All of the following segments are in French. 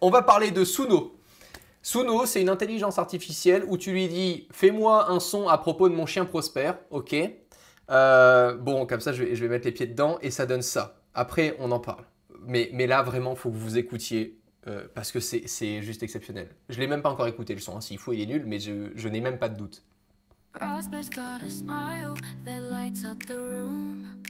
on va parler de Suno. Suno, c'est une intelligence artificielle où tu lui dis « Fais-moi un son à propos de mon chien Prosper ». Ok. Bon, comme ça, je vais mettre les pieds dedans et ça donne ça. Après, on en parle. Mais là, vraiment, il faut que vous écoutiez parce que c'est juste exceptionnel. Je ne l'ai même pas encore écouté le son. Hein. S'il faut, il est nul, mais je n'ai même pas de doute. Prosper's got a smile that lights up the room,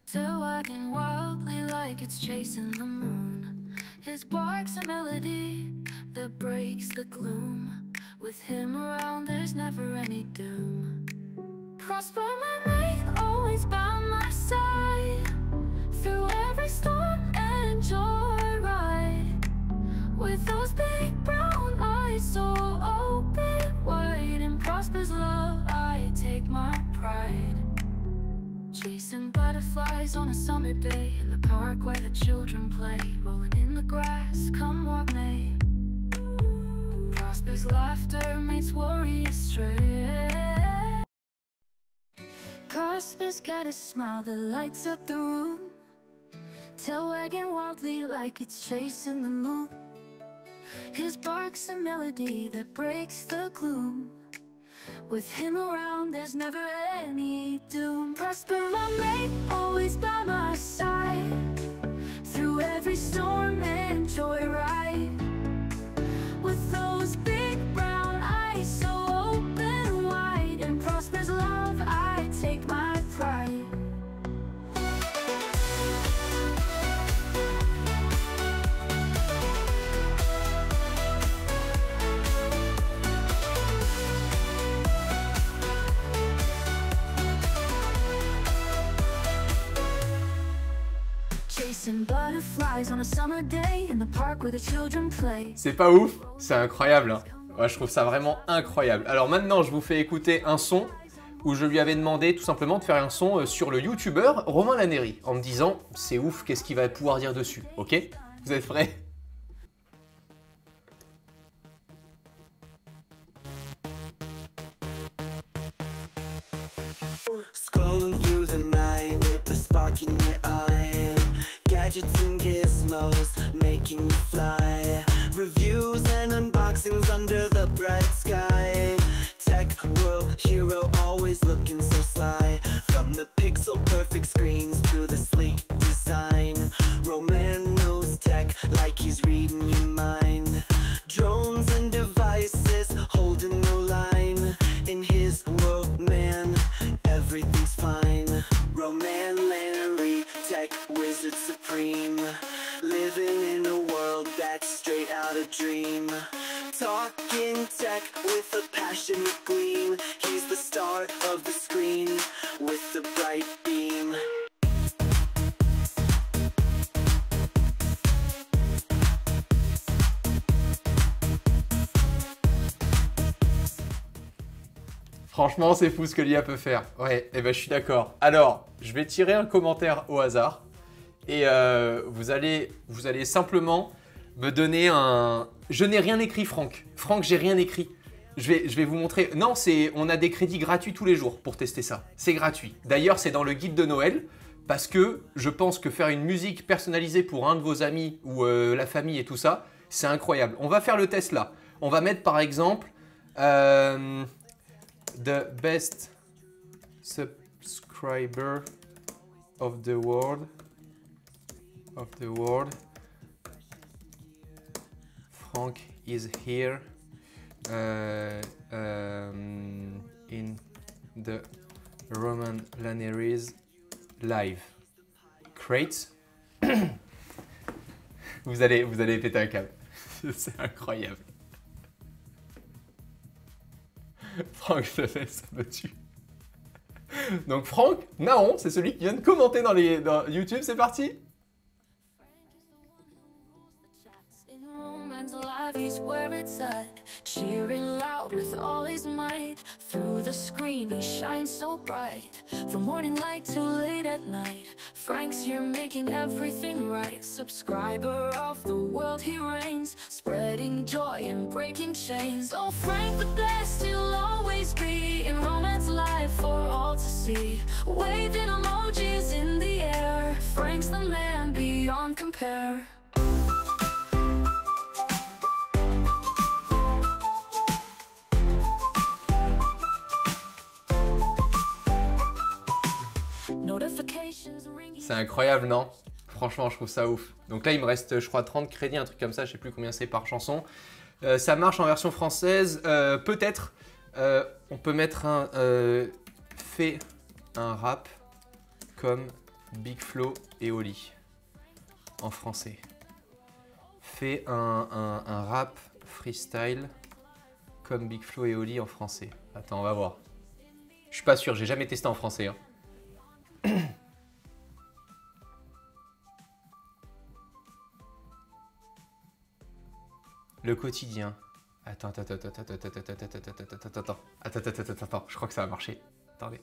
tail wagging wildly like it's chasing the moon. His bark's a melody that breaks the gloom. With him around, there's never any doom. Prosper, my mate, always by my side, through every storm and joyride. With those big brown eyes so open wide, in Prosper's love I take my pride. Chasing butterflies on a summer day in the park where the children play, rolling in the grass, come what may. Prosper's laughter meets warrior strength. Prosper's got a smile that lights up the room, tail wagging wildly like it's chasing the moon. His bark's a melody that breaks the gloom. With him around, there's never any doom. Prosper, my mate, always by my side, through every storm and joyride. With those big brown eyes so open wide, in Prosper's love I take my pride. C'est pas ouf, c'est incroyable. Hein. Ouais, je trouve ça vraiment incroyable. Alors maintenant, je vous fais écouter un son où je lui avais demandé tout simplement de faire un son sur le youtubeur Romain Laneri en me disant c'est ouf, qu'est-ce qu'il va pouvoir dire dessus. Ok? Vous êtes prêts? Scrolling through the night with the spark in your eye, gadgets and gizmos making you fly, reviews and unboxings under the bright sky. Tech world hero, always looking so sly. From the pixel perfect screens to the sleek design, Roman knows tech like he's reading your mind. Drones and devices holding no line. In his world, man, everything's fine. Roman Laneri, tech wizard supreme, living in a world that's straight out of dream. Talking tech with a passionate gleam. He's the star of the screen with the bright beam. Franchement, c'est fou ce que l'IA peut faire. Ouais, et ben je suis d'accord. Alors, je vais tirer un commentaire au hasard et vous allez simplement me donner un... Je n'ai rien écrit, Franck. Franck, j'ai rien écrit. Je vais vous montrer. Non, on a des crédits gratuits tous les jours pour tester ça. C'est gratuit. D'ailleurs, c'est dans le guide de Noël parce que je pense que faire une musique personnalisée pour un de vos amis ou la famille et tout ça, c'est incroyable. On va faire le test là. On va mettre par exemple... The best subscriber of the world. Frank is here in the Roman Laneri's live. Great. vous allez péter un câble. C'est incroyable. Franck, ça me tue. Donc Franck Naon, c'est celui qui vient de commenter dans YouTube, c'est parti. He's where it's at, cheering loud with all his might. Through the screen he shines so bright, from morning light to late at night. Frank's here making everything right. Subscriber of the world he reigns, spreading joy and breaking chains. Oh, Frank the best, he'll always be in Roman's life for all to see. Waving emojis in the air, Frank's the man beyond compare. C'est incroyable, non? Franchement, je trouve ça ouf. Donc là, il me reste, je crois, 30 crédits, un truc comme ça. Je sais plus combien c'est par chanson. Ça marche en version française. Peut-être, on peut mettre un... fait un rap comme Big Flo et Oli en français. Fait un rap freestyle comme Big Flo et Oli en français. Attends, on va voir. Je suis pas sûr, j'ai jamais testé en français. Hein. Le quotidien. Attends. Je crois que ça va marcher. Attendez.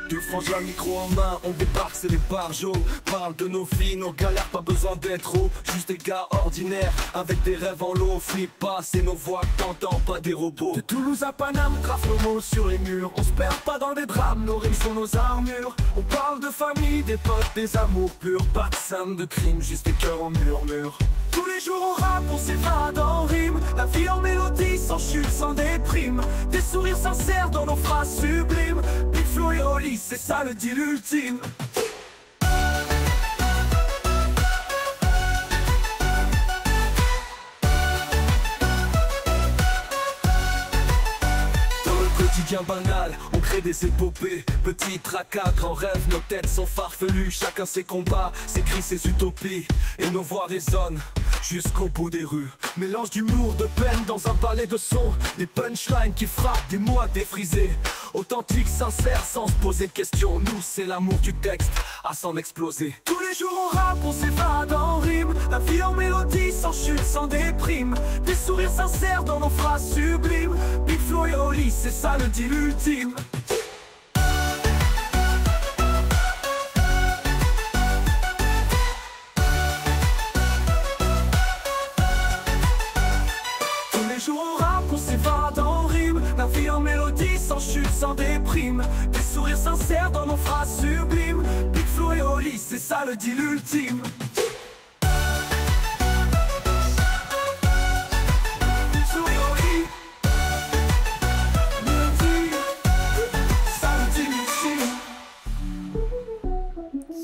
Deux frangins, micro en main, on débarque, c'est les barjots. Parle de nos vies, nos galères, pas besoin d'être haut. Juste des gars ordinaires, avec des rêves en lot. Flippe pas, c'est nos voix que t'entends, pas des robots. De Toulouse à Paname, grave nos mots sur les murs. On se perd pas dans des drames, nos rimes sont nos armures. On parle de famille, des potes, des amours purs. Pas de scène de crime, juste des cœurs en murmure. Tous les jours on rappe, on s'évade en rime. La vie en mélodie, sans chute, sans déprime. Des sourires sincères dans nos phrases sublimes. Big Flo et Oli, c'est ça le deal ultime. Quotidien banal, on crée des épopées. Petit tracas, grand rêve, nos têtes sont farfelues. Chacun ses combats, ses cris, ses utopies. Et nos voix résonnent jusqu'au bout des rues. Mélange d'humour, de peine dans un ballet de son. Des punchlines qui frappent, des mots à défriser. Authentique, sincère, sans se poser de questions. Nous, c'est l'amour du texte, à s'en exploser. Tous les jours on rappe, on s'évade en rime. La vie en mélodie, sans chute, sans déprime. Des sourires sincères dans nos phrases sublimes. Big Flo et Oli, c'est ça le deal ultime. Tous les jours on rappe, on s'évade en rime. La vie en mélodie, sans chute, sans déprime. Des sourires sincères dans nos phrases sublimes. Big Flo et Oli, c'est ça le deal ultime.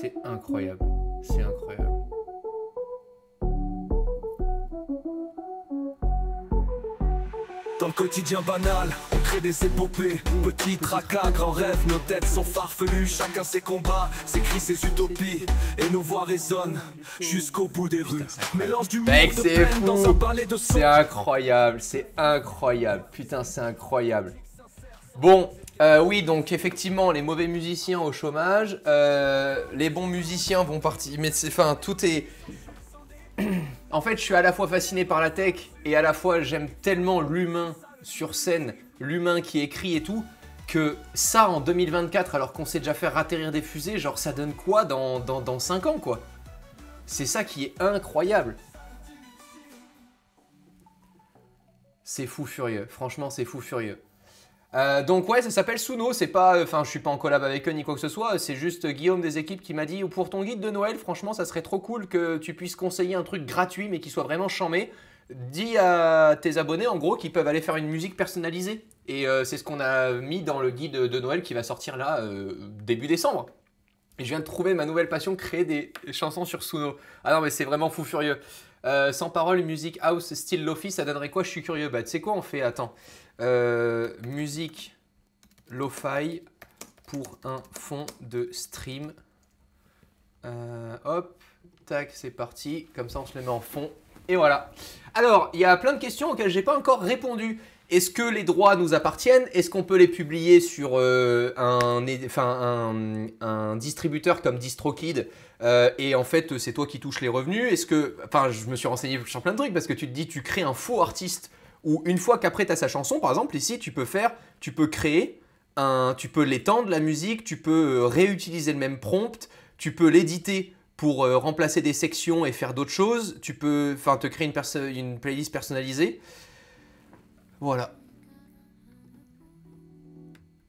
C'est incroyable. C'est incroyable. Dans le quotidien banal, on crée des épopées. Petit tracas, grand rêve, nos têtes sont farfelues. Chacun ses combats, ses cris, ses utopies. Et nos voix résonnent jusqu'au bout des rues. Mélange d'humour, Mec, de c'est peine fou. dans un ballet de son. C'est incroyable. C'est incroyable. Putain, c'est incroyable. Bon, oui, donc effectivement, les mauvais musiciens au chômage. Les bons musiciens vont partir. Mais c'est, enfin, tout est... En fait, je suis à la fois fasciné par la tech et à la fois j'aime tellement l'humain sur scène, l'humain qui écrit et tout, que ça en 2024, alors qu'on sait déjà faire atterrir des fusées, genre ça donne quoi dans 5 ans quoi? C'est ça qui est incroyable. C'est fou furieux, franchement c'est fou furieux. Donc ouais, ça s'appelle Suno, c'est pas, enfin je suis pas en collab avec eux ni quoi que ce soit, c'est juste Guillaume des équipes qui m'a dit pour ton guide de Noël, franchement ça serait trop cool que tu puisses conseiller un truc gratuit mais qui soit vraiment charmé. Dis à tes abonnés en gros qu'ils peuvent aller faire une musique personnalisée. Et c'est ce qu'on a mis dans le guide de Noël qui va sortir là début décembre. Et je viens de trouver ma nouvelle passion, créer des chansons sur Suno. Ah non mais c'est vraiment fou furieux. Sans parole, musique house, style lofi, ça donnerait quoi? Je suis curieux. Bah tu sais quoi on fait? Attends. Musique lo-fi pour un fond de stream. Hop, tac, c'est parti. Comme ça, on se le met en fond. Et voilà. Alors, il y a plein de questions auxquelles j'ai pas encore répondu. Est-ce que les droits nous appartiennent? Est-ce qu'on peut les publier sur un distributeur comme DistroKid et en fait, c'est toi qui touches les revenus? Est-ce que, enfin, je me suis renseigné sur plein de trucs parce que tu te dis, tu crées un faux artiste ou une fois qu'après tu as sa chanson, par exemple, ici, tu peux créer tu peux l'étendre la musique, tu peux réutiliser le même prompt, tu peux l'éditer pour remplacer des sections et faire d'autres choses. Tu peux, te créer une playlist personnalisée. Voilà.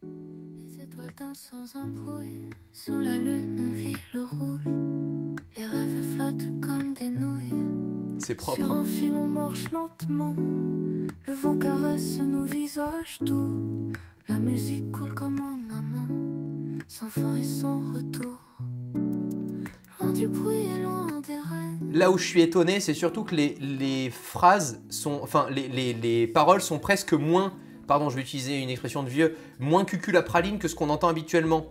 Les étoiles dansent sans embrouille. Sous la lune, on vit le rouge. Les rêves flottent comme des nouilles. C'est propre. Sur un fil on marche lentement, le vent caresse nos visages doux. La musique coule comme un amant, sans fin et sans retour. Loin du bruit et loin des rêves. Là où je suis étonné, c'est surtout que les phrases sont... Enfin, les paroles sont presque moins... Pardon, je vais utiliser une expression de vieux. Moins cuculapraline que ce qu'on entend habituellement.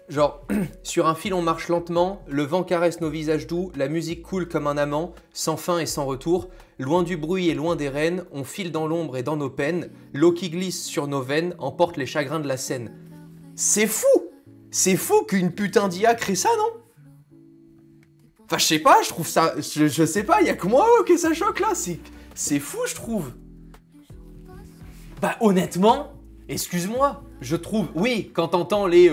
Genre, sur un fil on marche lentement, le vent caresse nos visages doux, la musique coule comme un amant, sans fin et sans retour. Loin du bruit et loin des rennes, on file dans l'ombre et dans nos peines. L'eau qui glisse sur nos veines emporte les chagrins de la Seine. C'est fou! C'est fou qu'une putain d'IA crée ça, non? Enfin, je sais pas, je trouve ça... Je sais pas, y a que moi que ça choque là. C'est fou, je trouve. Bah, honnêtement, excuse-moi, je trouve... Oui, quand t'entends les...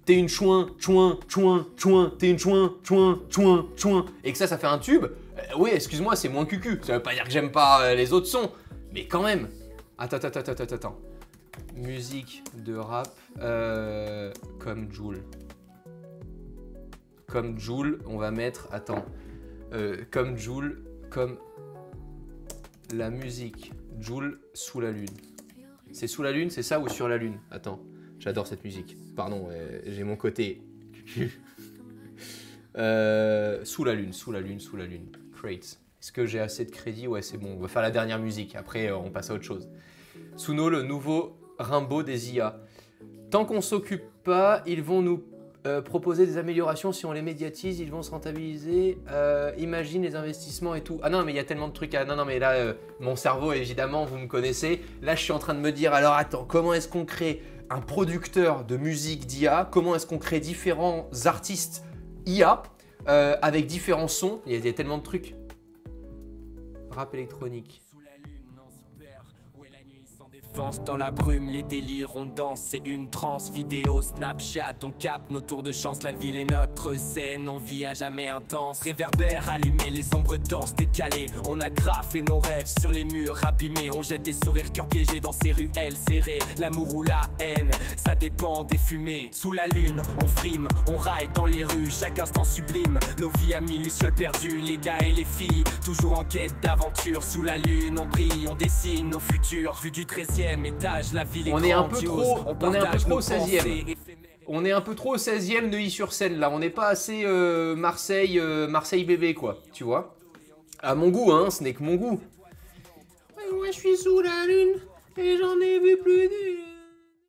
t'es une chouin, chouin, chouin, chouin, t'es une chouin, chouin, chouin, chouin, et que ça fait un tube, oui, excuse-moi, c'est moins cucu. Ça veut pas dire que j'aime pas les autres sons, mais quand même. Attends. Musique de rap comme Jul. Comme Jul, on va mettre... Attends. Comme Jul, comme... La musique Jul sous la lune. C'est sous la lune, c'est ça ou sur la lune? Attends, j'adore cette musique. Pardon, j'ai mon côté... sous la lune. Crates. Est-ce que j'ai assez de crédit? Ouais, c'est bon. On va faire la dernière musique. Après, on passe à autre chose. Suno, le nouveau Rimbaud des IA. Tant qu'on s'occupe pas, ils vont nous proposer des améliorations. Si on les médiatise, ils vont se rentabiliser. Imagine les investissements et tout. Ah non, mais il y a tellement de trucs à... Non, mais là, mon cerveau, évidemment, vous me connaissez. Là, je suis en train de me dire, alors attends, comment est-ce qu'on crée un producteur de musique d'IA? Comment est-ce qu'on crée différents artistes IA avec différents sons? Il y a tellement de trucs. Rap électronique. Dans la brume, les délires, on danse, c'est une transe vidéo, Snapchat, on capte nos tours de chance, la ville est notre scène, on vit à jamais intense, réverbère allumé, les ombres denses décalées, on a graffé nos rêves sur les murs abîmés, on jette des sourires cœur piégés dans ces ruelles serrées, l'amour ou la haine, ça dépend des fumées, sous la lune, on frime, on raille dans les rues, chaque instant sublime, nos vies à mille lucioles perdues, les gars et les filles, toujours en quête d'aventure, sous la lune, on brille, on dessine nos futurs, vue du 13e étage, la ville est on est un peu trop, on est un peu trop au 16e. On est un peu trop au 16e Neuilly-sur-Seine là, on n'est pas assez Marseille, Marseille bébé quoi, tu vois. À mon goût, hein, ce n'est que mon goût. Moi je suis sous la lune et j'en ai vu plus d'une.